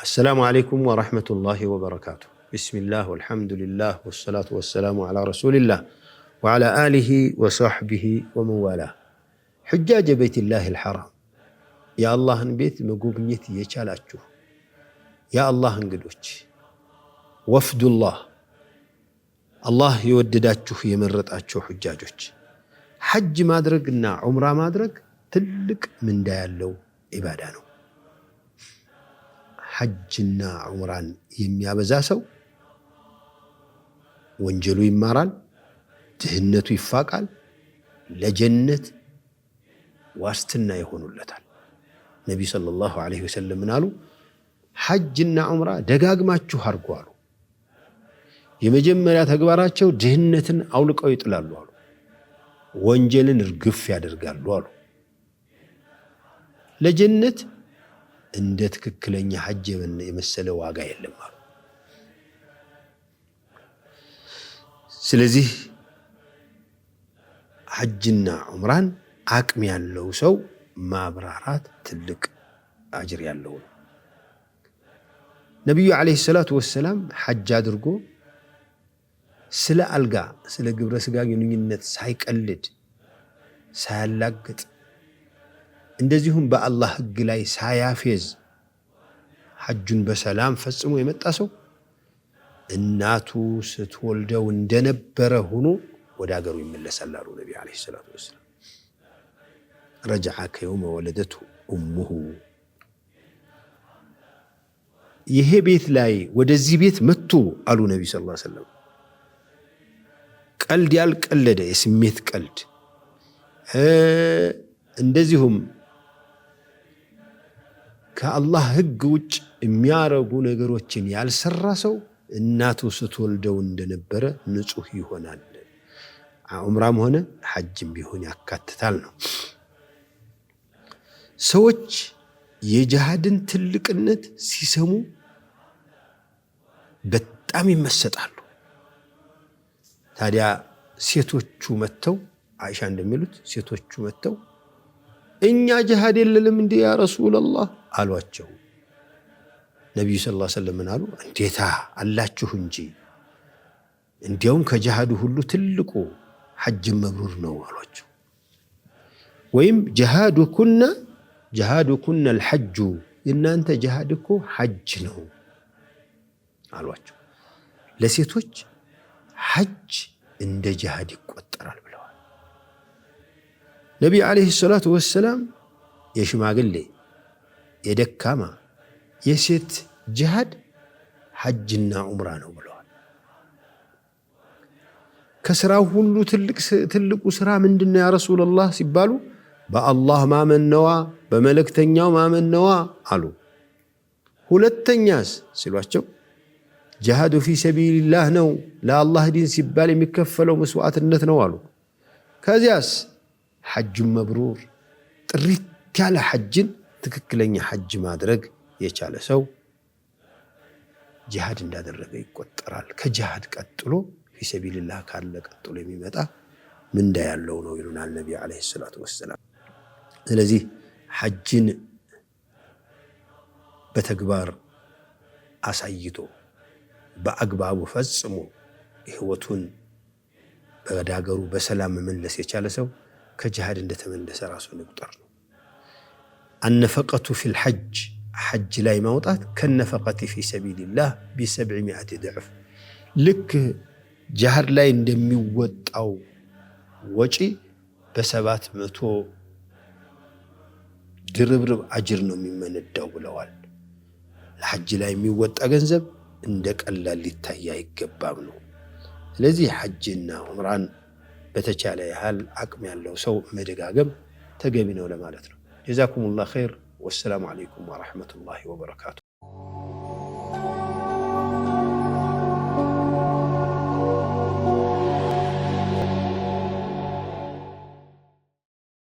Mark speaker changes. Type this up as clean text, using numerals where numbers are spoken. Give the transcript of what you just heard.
Speaker 1: السلام عليكم ورحمة الله وبركاته. بسم الله والحمد لله والصلاة والسلام على رسول الله وعلى آله وصحبه ومن والاه. حجاج بيت الله الحرام يا الله بيت مقوبنيت يشالاتشو يا الله انقدوش وفد الله يودداتشو يمرطاتشو حجاجوش حج مادرقنا عمره مادرق تلك من دايالو عبادانو حجنا عمران የሚያበዛ ሰው ወንጀሉ ይማራል፣ ድህነቱ ይፋቃል፣ ለጀነት ዋስትና ይሆኑለታል። ነብዩ ሰለላሁ ዐለይሂ ወሰለም አሉ ሐጅና ዑምራ ደጋግማችሁ አርጉ አሉ። የመጀመሪያ ተግባራቸው ድህነትን አውልቀው ይጥላሉ አሉ። ወንጀልን እርግፍ ያደርጋሉ አሉ። ለጀነት እንደ ትክክለኛ ሐጅ የመሰለ ዋጋ የለም አሉ። ስለዚህ ሐጅና ዑምራን አቅም ያለው ሰው ማብራራት ትልቅ አጅር ያለው ነው። ነብዩ አለይሂ ሰላቱ ወሰለም ሐጅ አድርጎ ስለ አልጋ ስለ ግብረ ስጋ ግንኙነት ሳይቀልድ ሳያላግጥ እንደዚሁም በአላህ ህግ ላይ ሳያፌዝ ሐጁን በሰላም ፈጽሞ የመጣ ሰው እናቱ ስትወልደው እንደነበረ ሆኖ ወደ አገሩ ይመለሳል አሉ ነብዩ አለይሂ ሰላቱ ወሰለም። ረጀዐ ከየውመ ወለደቱ ኡሙሁ። ይሄ ቤት ላይ ወደዚህ ቤት መጥቶ አሉ ነብዩ ሰለላሁ ዐለይሂ ወሰለም ቀልድ ያልቀለደ የስሜት ቀልድ እንደዚሁም ከአላህ ህግ ውጭ የሚያረጉ ነገሮችን ያልሰራ ሰው እናቱ ስትወልደው እንደነበረ ንጹህ ይሆናል። ዑምራም ሆነ ሐጅም ቢሆን ያካትታል ነው። ሰዎች የጂሃድን ትልቅነት ሲሰሙ በጣም ይመሰጣሉ። ታዲያ ሴቶቹ መተው አይሻ እንደሚሉት ሴቶቹ መተው እኛ ጂሃድ የለንም እንዴ ያ ረሱላህ አሏቸው። ነብዩ ሰለላሁ ዐለይሂ ወሰለም አሉ እንዴታ አላችሁ እንጂ እንዲያውም ከጂሃዱ ሁሉ ትልቁ ሐጅ መብሩር ነው አሏቸው። ወይም ጂሃዱኩና አልሐጁ እናንተ ጂሃድ እኮ ሐጅ ነው አሏቸው። ለሴቶች ሐጅ እንደ ጂሃድ ይቆጠራል ብለዋል ነብዩ አለይሂ ሰላቱ ወሰለም። የሽማግሌ የደካማ የሴት ጂሃድ ሐጅና ዑምራ ነው ብለዋል። ከስራው ሁሉ ትልቁ ስራ ምንድነው ያ ረሱላህ ሲባሉ በአላህ ማመን ነዋ፣ በመልእክተኛው ማመን ነዋ አሉ። ሁለተኛስ ሲሏቸው ጂሃዱ ፊ ሰቢልላህ ነው፣ ለአላህ ዲን ሲባል የሚከፈለው መስዋዕትነት ነው አሉ። ከዚያስ ሐጁን መብሩር ጥሪት ያለ ሐጅን ትክክለኛ ሐጅ ማድረግ የቻለ ሰው ጂሃድ እንዳደረገ ይቆጠራል። ከጂሃድ ቀጥሎ ፊ ሰቢልላህ ካለ ቀጥሎ የሚመጣ ምንዳ ያለው ነው ይሉናል ነብዩ አለይሂ ሰላቱ ወሰለም። ስለዚህ ሐጅን በተግባር አሳይቶ በአግባቡ ፈጽሞ ህይወቱን በዳገሩ በሰላም መመለስ የቻለ ሰው ከጂሃድ እንደተመለሰ ራሱን ይቆጠር ነው። النفقة في الحج حج لا موطات كالنفقة في سبيل الله ب700 ضعف لك جهر لا እንደሚወጥ أو ወጪ በ700 ድርብርብ አጅር ነው የሚመነዳው ብለዋል። ለሐጅ ላይ የሚወጣ ገንዘብ እንደ ቀላል ሊታይ አይገባም ነው። ስለዚህ ሐጅና ዑምራን በተቻለ ያህል አቅም ያለው ሰው መደጋገም ተገቢ ነው ለማለት ነው። جزاكم الله خير والسلام عليكم ورحمة الله وبركاته.